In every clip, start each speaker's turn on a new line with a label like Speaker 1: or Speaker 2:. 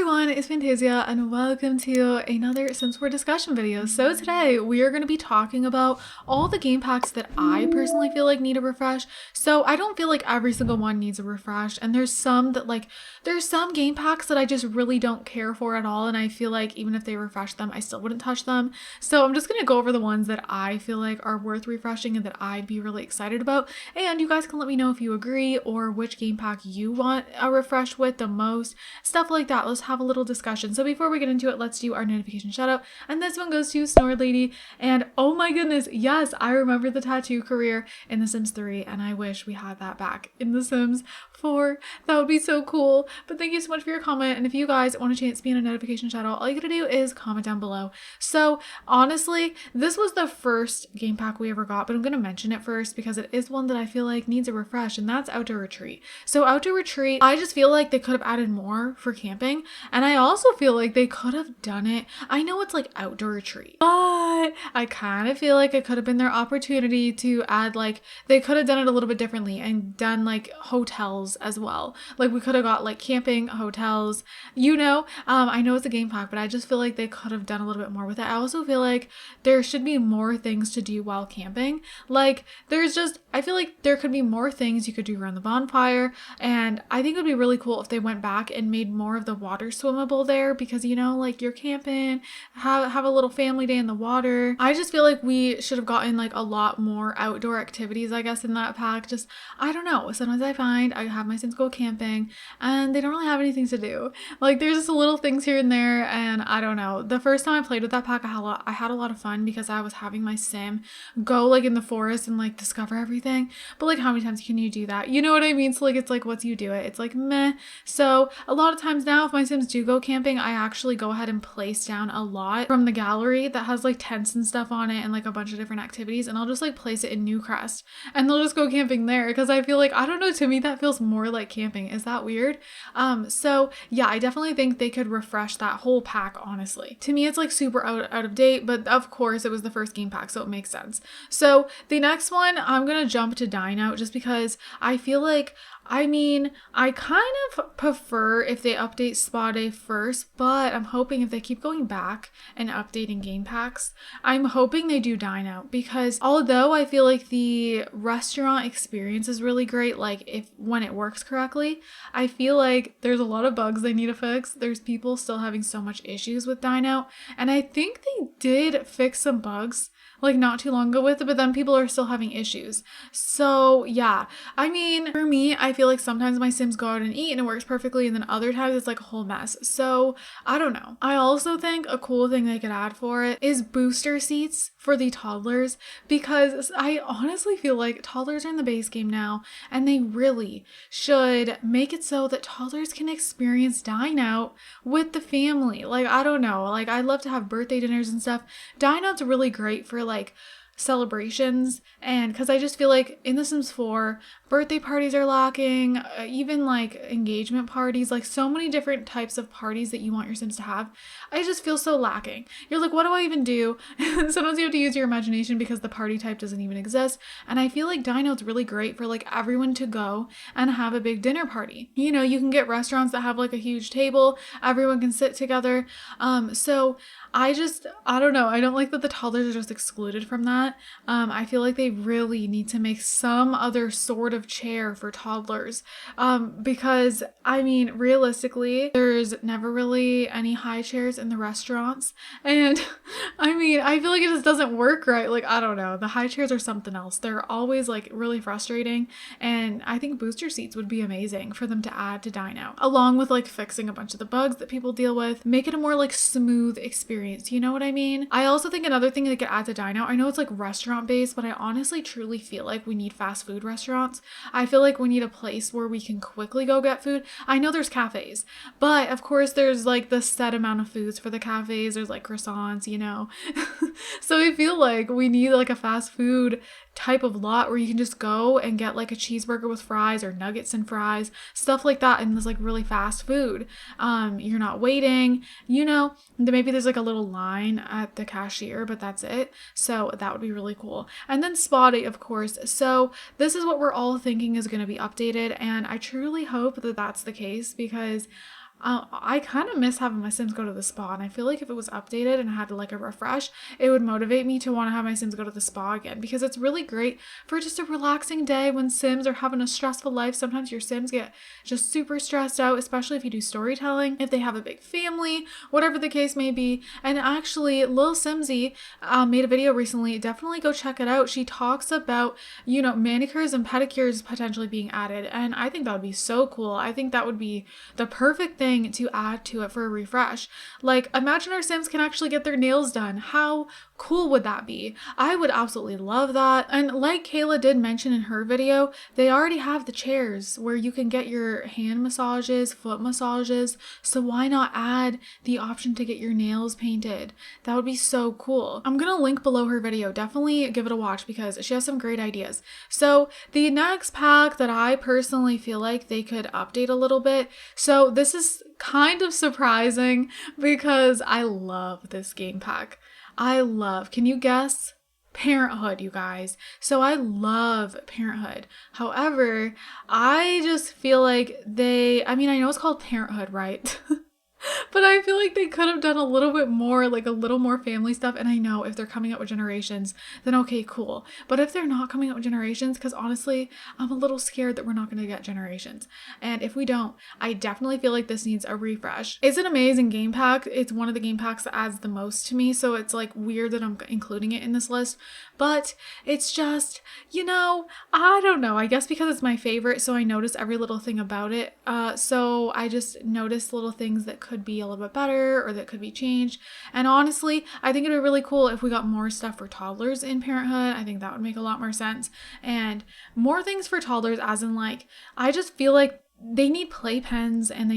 Speaker 1: everyone, it's Fantayzia and welcome to another Sims 4 discussion video. So today we are going to be talking about all the game packs that I personally feel like need a refresh. So I don't feel like every single one needs a refresh, and there's some game packs that I just really don't care for at all, and I feel like even if they refresh them, I still wouldn't touch them. So I'm just going to go over the ones that I feel like are worth refreshing and that I'd be really excited about, and you guys can let me know if you agree or which game pack you want a refresh with the most, stuff like that. Let's have a little discussion. So before we get into it, let's do our notification shout out. And this one goes to Snore Lady. And oh my goodness, yes, I remember the tattoo career in The Sims 3, and I wish we had that back in The Sims 4. That would be so cool. But thank you so much for your comment. And if you guys want a chance to be in a notification shout out, all you gotta do is comment down below. So honestly, this was the first game pack we ever got, but I'm gonna mention it first because it is one that I feel like needs a refresh, and that's Outdoor Retreat. So Outdoor Retreat, I just feel like they could have added more for camping, and I also feel like they could have done it. I know it's like Outdoor Retreat, but I kind of feel like it could have been their opportunity to add, like, they could have done it a little bit differently and done like hotels as well. Like we could have got like camping, hotels, you know. I know it's a game pack, but I just feel like they could have done a little bit more with it. I also feel like there should be more things to do while camping. Like I feel like there could be more things you could do around the bonfire, and I think it would be really cool if they went back and made more of the water swimmable there, because you know, like, you're camping, have a little family day in the water. I just feel like we should have gotten like a lot more outdoor activities, I guess, in that pack. Just, I don't know, sometimes I find I have my Sims go camping and they don't really have anything to do. Like, there's just little things here and there, and I don't know. The first time I played with that pack, I had a lot of fun because I was having my Sim go like in the forest and like discover everything. But like, how many times can you do that? You know what I mean? So like, it's like, once you do it, it's like meh. So a lot of times now, if my Sims do go camping, I actually go ahead and place down a lot from the gallery that has like tents and stuff on it and like a bunch of different activities, and I'll just like place it in Newcrest and they'll just go camping there, because I feel like, I don't know, to me that feels more like camping. Is that weird? So yeah, I definitely think they could refresh that whole pack. Honestly, to me it's like super out of date, but of course it was the first game pack, so it makes sense. So the next one, I'm gonna jump to Dine Out, just because I feel like, I mean, I kind of prefer if they update Spa Day first, but I'm hoping if they keep going back and updating game packs, I'm hoping they do Dine Out, because although I feel like the restaurant experience is really great, like when it works correctly, I feel like there's a lot of bugs they need to fix. There's people still having so much issues with Dine Out, and I think they did fix some bugs like not too long ago with it, but then people are still having issues. So yeah, I mean, for me, I feel like sometimes my Sims go out and eat and it works perfectly, and then other times it's like a whole mess. So I don't know. I also think a cool thing they could add for it is booster seats for the toddlers, because I honestly feel like toddlers are in the base game now, and they really should make it so that toddlers can experience Dine Out with the family. Like, I don't know, like, I love to have birthday dinners and stuff. Dine Out's really great for like celebrations, and because I just feel like in The Sims 4, birthday parties are lacking, even like engagement parties, like so many different types of parties that you want your Sims to have. I just feel so lacking. You're like, what do I even do? Sometimes you have to use your imagination because the party type doesn't even exist, and I feel like Dine Out's really great for like everyone to go and have a big dinner party. You know, you can get restaurants that have like a huge table, everyone can sit together. So I don't know, I don't like that the toddlers are just excluded from that. I feel like they really need to make some other sort of chair for toddlers, because I mean, realistically, there's never really any high chairs in the restaurants, and I mean, I feel like it just doesn't work right. Like, I don't know, the high chairs are something else. They're always like really frustrating, and I think booster seats would be amazing for them to add to Dine Out, along with like fixing a bunch of the bugs that people deal with, make it a more like smooth experience, you know what I mean? I also think another thing they could add to Dine Out, I know it's like restaurant based, but I honestly truly feel like we need fast food restaurants. I feel like we need a place where we can quickly go get food. I know there's cafes, but of course there's like the set amount of foods for the cafes. There's like croissants, you know. So I feel like we need like a fast food type of lot where you can just go and get like a cheeseburger with fries or nuggets and fries, stuff like that, and there's like really fast food. You're not waiting, you know. Maybe there's like a little line at the cashier, but that's it. So that would be really cool. And then Spa Day, of course. So this is what we're all thinking is going to be updated, and I truly hope that that's the case, because I kind of miss having my Sims go to the spa, and I feel like if it was updated and had like a refresh, it would motivate me to want to have my Sims go to the spa again, because it's really great for just a relaxing day when Sims are having a stressful life. Sometimes your Sims get just super stressed out, especially if you do storytelling, if they have a big family, whatever the case may be. And actually, Lil Simsy made a video recently. Definitely go check it out. She talks about, manicures and pedicures potentially being added, and I think that would be so cool. I think that would be the perfect thing to add to it for a refresh. Like, imagine our Sims can actually get their nails done. How cool would that be? I would absolutely love that. And like Kayla did mention in her video, they already have the chairs where you can get your hand massages, foot massages. So why not add the option to get your nails painted? That would be so cool. I'm gonna link below her video. Definitely give it a watch because she has some great ideas. So the next pack that I personally feel like they could update a little bit. So this is kind of surprising because I love this game pack. Can you guess? Parenthood, you guys. So I love Parenthood. However, I just feel like I know it's called Parenthood, right? But I feel like they could have done a little bit more, like a little more family stuff. And I know if they're coming out with generations, then okay, cool. But if they're not coming out with generations, because honestly, I'm a little scared that we're not going to get generations. And if we don't, I definitely feel like this needs a refresh. It's an amazing game pack. It's one of the game packs that adds the most to me. So it's like weird that I'm including it in this list. But it's just, I don't know. I guess because it's my favorite, so I notice every little thing about it. So I just notice little things that could be a little bit better or that could be changed. And honestly, I think it would be really cool if we got more stuff for toddlers in Parenthood. I think that would make a lot more sense. And more things for toddlers, as in like, I just feel like they need playpens and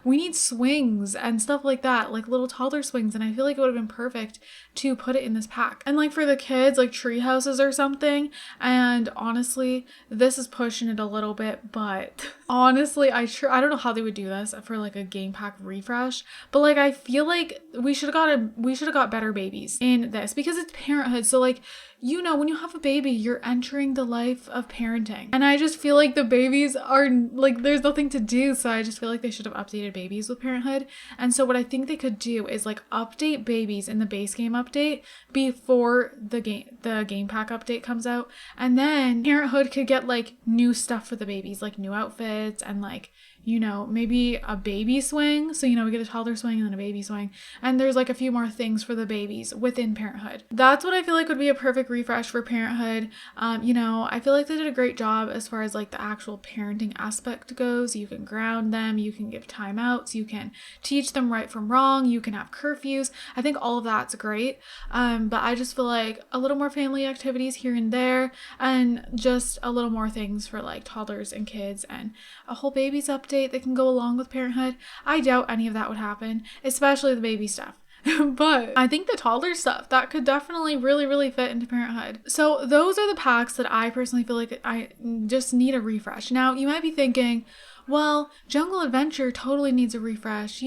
Speaker 1: we need swings and stuff like that, like little toddler swings. And I feel like it would have been perfect to put it in this pack. And like for the kids, like tree houses or something. And honestly, this is pushing it a little bit, but honestly, I don't know how they would do this for like a game pack refresh, but like I feel like we should have got better babies in this because it's Parenthood. So like, when you have a baby, you're entering the life of parenting. And I just feel like the babies are like, there's nothing to do. So I just feel like they should have updated babies with Parenthood. And so what I think they could do is like update babies in the base game update before the game pack update comes out. And then Parenthood could get like new stuff for the babies, like new outfits and like, maybe a baby swing. So, we get a toddler swing and then a baby swing. And there's like a few more things for the babies within Parenthood. That's what I feel like would be a perfect refresh for Parenthood. I feel like they did a great job as far as like the actual parenting aspect goes. You can ground them, you can give timeouts, you can teach them right from wrong, you can have curfews. I think all of that's great. But I just feel like a little more family activities here and there and just a little more things for like toddlers and kids and a whole babies update that can go along with Parenthood. I doubt any of that would happen, especially the baby stuff. But I think the toddler stuff, that could definitely really, really fit into Parenthood. So those are the packs that I personally feel like I just need a refresh. Now, you might be thinking, well, Jungle Adventure totally needs a refresh,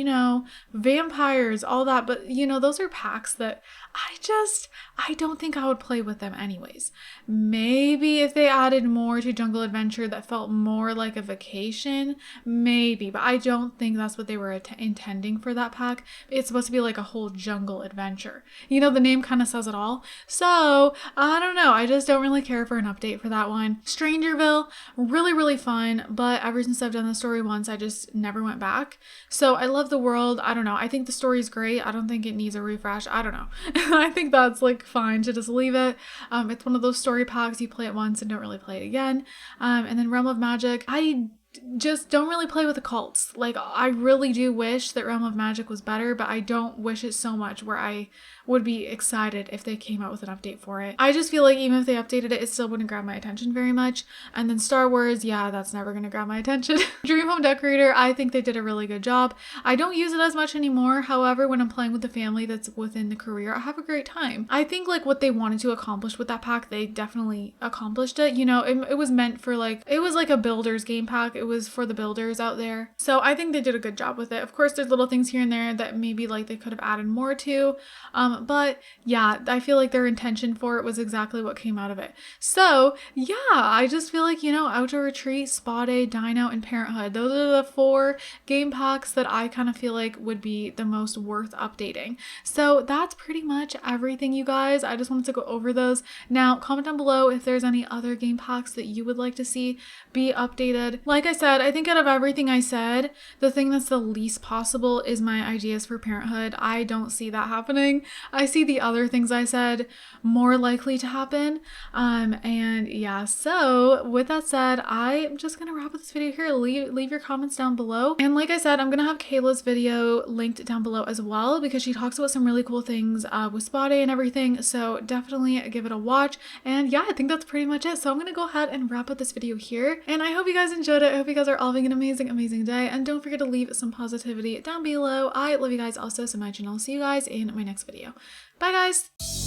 Speaker 1: vampires, all that. But, those are packs that I don't think I would play with them anyways. Maybe if they added more to Jungle Adventure that felt more like a vacation, maybe. But I don't think that's what they were intending for that pack. It's supposed to be like a whole jungle adventure. The name kind of says it all. So, I don't know. I just don't really care for an update for that one. Strangerville, really, really fun. But ever since I've done the story once, I just never went back. So, I love the world. I don't know. I think the story's great. I don't think it needs a refresh. I don't know. I think that's like fine to just leave it. It's one of those story packs you play it once and don't really play it again. And then Realm of Magic, I just don't really play with occults. Like, I really do wish that Realm of Magic was better, but I don't wish it so much where I would be excited if they came out with an update for it. I just feel like even if they updated it, it still wouldn't grab my attention very much. And then Star Wars, yeah, that's never gonna grab my attention. Dream Home Decorator, I think they did a really good job. I don't use it as much anymore. However, when I'm playing with the family that's within the career, I have a great time. I think like what they wanted to accomplish with that pack, they definitely accomplished it. It was meant for like, it was like a builder's game pack. It it was for the builders out there. So I think they did a good job with it. Of course, there's little things here and there that maybe like they could have added more to. But yeah, I feel like their intention for it was exactly what came out of it. So yeah, I just feel like, you know, Outdoor Retreat, Spa Day, Dine Out, and Parenthood, those are the 4 game packs that I kind of feel like would be the most worth updating. So that's pretty much everything, you guys. I just wanted to go over those. Now, comment down below if there's any other game packs that you would like to see be updated. Like I said, I think out of everything I said, the thing that's the least possible is my ideas for Parenthood. I don't see that happening. I see the other things I said more likely to happen. And yeah, so with that said, I'm just gonna wrap up this video here. Leave your comments down below. And like I said, I'm gonna have Kayla's video linked down below as well, because she talks about some really cool things with Spa Day and everything. So definitely give it a watch. And yeah, I think that's pretty much it. So I'm gonna go ahead and wrap up this video here. And I hope you guys enjoyed it. I hope you guys are all having an amazing, amazing day. And don't forget to leave some positivity down below. I love you guys also so much, and I'll see you guys in my next video. Bye guys!